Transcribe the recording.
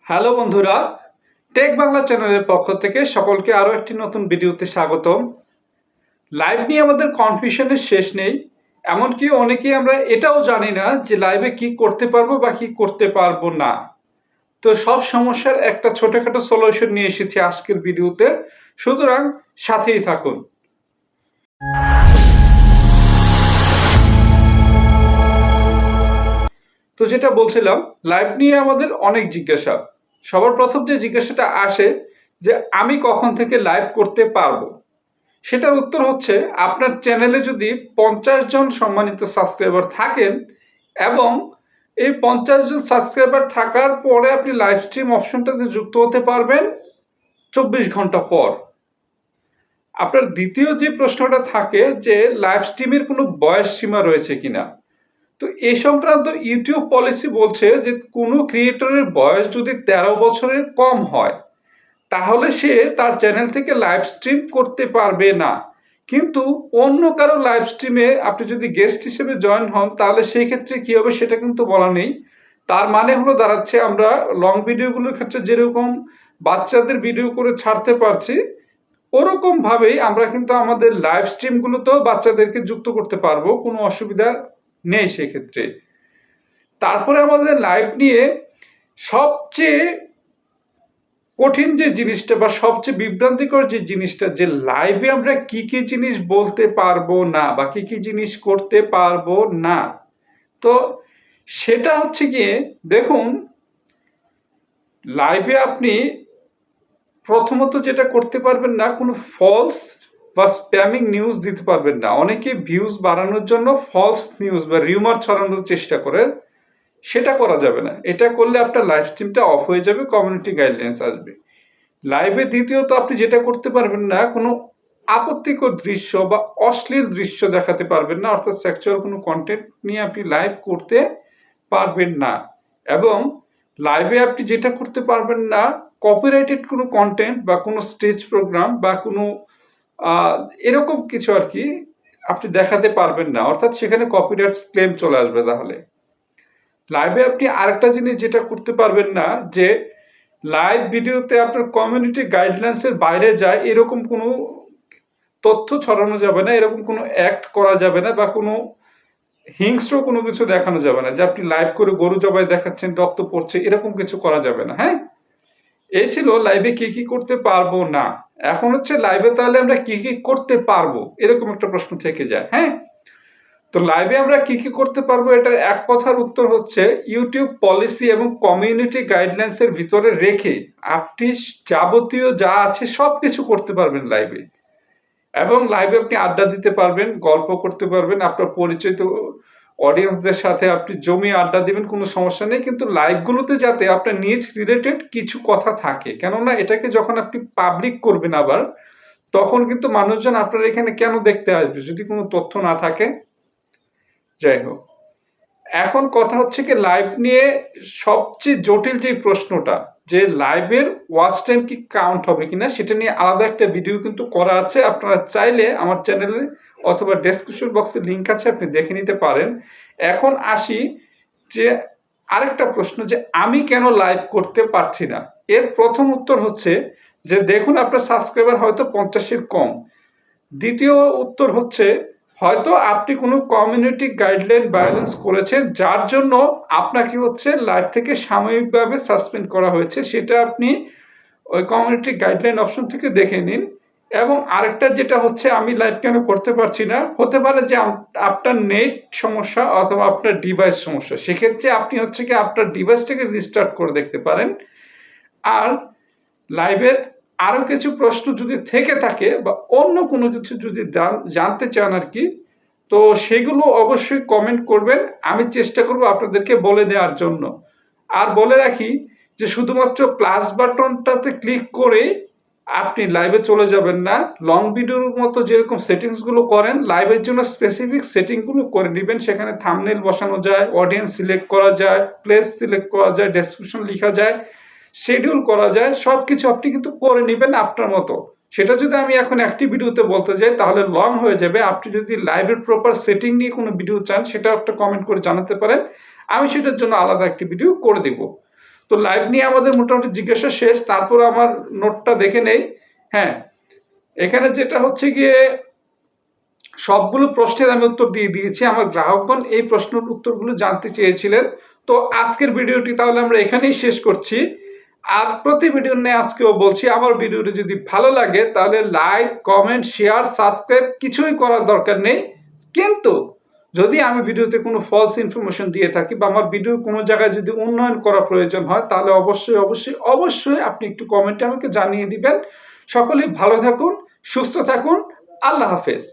Hello বন্ধুরা, take Bangla চ্যানেলের পক্ষ থেকে সকলকে আরও একটি নতুন ভিডিওতে স্বাগতম। লাইভ নিয়ে আমাদের কনফিউশনের শেষ নেই। এমনকি অনেকেই আমরা এটাও জানি না যে লাইভে কি করতে পারবো বা কি করতে পারবো না। তো সব সমস্যার একটা ছোটখাটো সলিউশন নিয়ে এসেছি আজকের ভিডিওতে, সুতরাং সাথেই থাকুন। তো যেটা বলছিলাম, লাইভ নিয়ে আমাদের অনেক জিজ্ঞাসা। সবার প্রথম যে জিজ্ঞাসাটা আসে যে আমি কখন থেকে লাইভ করতে পারবো, সেটার উত্তর হচ্ছে আপনার চ্যানেলে যদি 50 জন সম্মানিত সাবস্ক্রাইবার থাকেন এবং এই 50 জন সাবস্ক্রাইবার থাকার পরে আপনি লাইভ স্ট্রিম অপশনটাতে যুক্ত হতে পারবেন 24 ঘন্টা পর। আপনার দ্বিতীয় যে প্রশ্নটা থাকে যে লাইভ স্ট্রিমের কোনো বয়স সীমা রয়েছে কিনা। তো এই সংক্রান্ত ইউটিউব পলিসি বলছে যে কোনো ক্রিয়েটরের বয়স যদি 13 বছরের কম হয় তাহলে সে তার চ্যানেল থেকে লাইভ স্ট্রিম করতে পারবে না। কিন্তু অন্য কারো লাইভ স্ট্রিমে আপনি যদি গেস্ট হিসেবে জয়েন হন তাহলে সেই ক্ষেত্রে কি হবে সেটা কিন্তু বলা নেই। তার মানে হলো দাঁড়াচ্ছে আমরা লং ভিডিওগুলোর ক্ষেত্রে যেরকম বাচ্চাদের ভিডিও করে ছাড়তে পারছি, ওরকম ভাবেই আমরা কিন্তু আমাদের লাইভ স্ট্রিমগুলোতেও বাচ্চাদেরকে যুক্ত করতে পারবো, কোনো অসুবিধা নেই সেক্ষেত্রে। তারপরে আমাদের লাইভ নিয়ে সবচেয়ে কঠিন যে জিনিসটা বা সবচেয়ে বিভ্রান্তিকর যে জিনিসটা, যে লাইভে আমরা কি কি জিনিস বলতে পারবো না বা কি কি জিনিস করতে পারবো না। তো সেটা হচ্ছে গিয়ে দেখুন, লাইভে আপনি প্রথমত যেটা করতে পারবেন না, কোনো ফলস বা স্প্যামিং নিউজ দিতে পারবেন না। অনেকে ভিউজ বাড়ানোর জন্য ফলস নিউজ বা রিউমার ছড়ানোর চেষ্টা করে, সেটা করা যাবে না। এটা করলে আপনার লাইভ স্ট্রিমটা অফ হয়ে যাবে, কমিউনিটি গাইডলাইন্স আসবে। লাইভে দ্বিতীয়ত আপনি যেটা করতে পারবেন না, কোনো আপত্তিকর দৃশ্য বা অশ্লীল দৃশ্য দেখাতে পারবেন না, অর্থাৎ সেক্সুয়াল কোনো কন্টেন্ট নিয়ে আপনি লাইভ করতে পারবেন না। এবং লাইভে আপনি যেটা করতে পারবেন না, কপিরাইটেড কোনো কন্টেন্ট বা কোনো স্টেজ প্রোগ্রাম বা কোনো এরকম কিছু আর কি আপনি দেখাতে পারবেন না, অর্থাৎ সেখানে কপিরাইট ক্লেম চলে আসবে। তাহলে লাইভে আপনি আরেকটা জিনিস যেটা করতে পারবেন না, যে লাইভ ভিডিওতে আপনার কমিউনিটি গাইডলাইন্সের বাইরে যায় এরকম কোনো তথ্য ছড়ানো যাবে না, এরকম কোনো অ্যাক্ট করা যাবে না বা কোনো হিংস্র কোনো কিছু দেখানো যাবে না, যে আপনি লাইভ করে গরু জবাই দেখাচ্ছেন, রক্ত পড়ছে, এরকম কিছু করা যাবে না। হ্যাঁ, এই ছিল লাইভে কি কি করতে পারবো না। এখন হচ্ছে লাইভে তাহলে আমরা কি কি করতে পারবো, এরকম একটা প্রশ্ন থেকে যায়। হ্যাঁ, তো লাইভে আমরা কি কি করতে পারবো, এটার এক কথার উত্তর হচ্ছে ইউটিউব পলিসি এবং কমিউনিটি গাইডলাইন্সের ভিতরে রেখে আপনি যাবতীয় যা আছে সবকিছু করতে পারবেন লাইভে। এবং লাইভে আপনি আড্ডা দিতে পারবেন, গল্প করতে পারবেন, আপনার পরিচিত অডিয়েন্সদের সাথে আপনি জমিয়ে আড্ডা দিবেন, কোনো সমস্যা নেই। কিন্তু লাইভগুলোতে যাতে আপনার নিজ রিলেটেড কিছু কথা থাকে, কেননা এটাকে যখন আপনি পাবলিক করবেন আবার, তখন কিন্তু মানুষজন আপনার এখানে কেন দেখতে আসবে যদি কোনো তথ্য না থাকে। যাই হোক, এখন কথা হচ্ছে কি লাইভ নিয়ে সবচেয়ে জটিল যে প্রশ্নটা, যে লাইভের ওয়াচ টাইম কি কাউন্ট হবে কিনা, সেটা নিয়ে আলাদা একটা ভিডিও কিন্তু করা আছে। আপনারা চাইলে আমার চ্যানেলে অথবা ডেসক্রিপশন বক্সে লিঙ্ক আছে, আপনি দেখে নিতে পারেন। এখন আসি যে আরেকটা প্রশ্ন, যে আমি কেন লাইভ করতে পারছি না। এর প্রথম উত্তর হচ্ছে যে দেখুন, আপনার সাবস্ক্রাইবার হয়তো 50-এর কম। দ্বিতীয় উত্তর হচ্ছে হয়তো আপনি কোনো কমিউনিটি গাইডলাইন ভায়োলেন্স করেছেন, যার জন্য আপনাকে হচ্ছে লাইভ থেকে সাময়িকভাবে সাসপেন্ড করা হয়েছে। সেটা আপনি ওই কমিউনিটি গাইডলাইন অপশন থেকে দেখে নিন। এবং আরেকটা যেটা হচ্ছে আমি লাইভ কেন করতে পারছি না, হতে পারে যে আপনার নেট সমস্যা অথবা আপনার ডিভাইস সমস্যা। সেক্ষেত্রে আপনি হচ্ছে কি আপনার ডিভাইসটাকে রিস্টার্ট করে দেখতে পারেন। আর লাইভের আরো কিছু প্রশ্ন যদি থেকে থাকে বা অন্য কোনো কিছু যদি জানতে চান আর কি, তো সেগুলো অবশ্যই কমেন্ট করবেন, আমি চেষ্টা করব আপনাদেরকে বলে দেওয়ার জন্য। আর বলে রাখি যে শুধুমাত্র প্লাস বাটনটাতে ক্লিক করে আপনি লাইভে চলে যাবেন না। লং ভিডিওর মতো যেরকম সেটিংসগুলো করেন, লাইভের জন্য স্পেসিফিক সেটিংগুলো করে নেবেন। সেখানে থাম্বনেল বসানো যায়, অডিয়েন্স সিলেক্ট করা যায়, প্লেস সিলেক্ট করা যায়, ডেসক্রিপশন লেখা যায়, শিডিউল করা যায়, সব কিছু আপনি কিন্তু করে নেবেন আপনার মতো। সেটা যদি আমি এখন একটি ভিডিওতে বলতে যাই তাহলে লং হয়ে যাবে। আপনি যদি লাইভের প্রপার সেটিং নিয়ে কোনো ভিডিও চান, সেটাও একটা কমেন্ট করে জানাতে পারেন, আমি সেটার জন্য আলাদা একটি ভিডিও করে দেব। তো লাইভ নিয়ে আমাদের মোটামুটি জিজ্ঞাসা শেষ, তারপর আমার নোটটা দেখে নেই। হ্যাঁ, এখানে যেটা হচ্ছে গিয়ে সবগুলো প্রশ্নের আমি উত্তর দিয়ে দিয়েছি। আমার গ্রাহকগণ এই প্রশ্নের উত্তরগুলো জানতে চেয়েছিলেন। তো আজকের ভিডিওটি তাহলে আমরা এখানেই শেষ করছি। আর প্রতি ভিডিও নিয়ে আজকেও বলছি, আমার ভিডিওটি যদি ভালো লাগে তাহলে লাইক, কমেন্ট, শেয়ার, সাবস্ক্রাইব কিছুই করার দরকার নেই। কিন্তু যদি আমি ভিডিওতে কোনো ফলস ইনফরমেশন দিয়ে থাকি বা আমার ভিডিও কোনো জায়গায় যদি উন্নয়ন করা প্রয়োজন হয়, তাহলে অবশ্যই অবশ্যই অবশ্যই আপনি একটু কমেন্টে আমাকে জানিয়ে দিবেন। সকলেই ভালো থাকুন, সুস্থ থাকুন। আল্লাহ হাফেজ।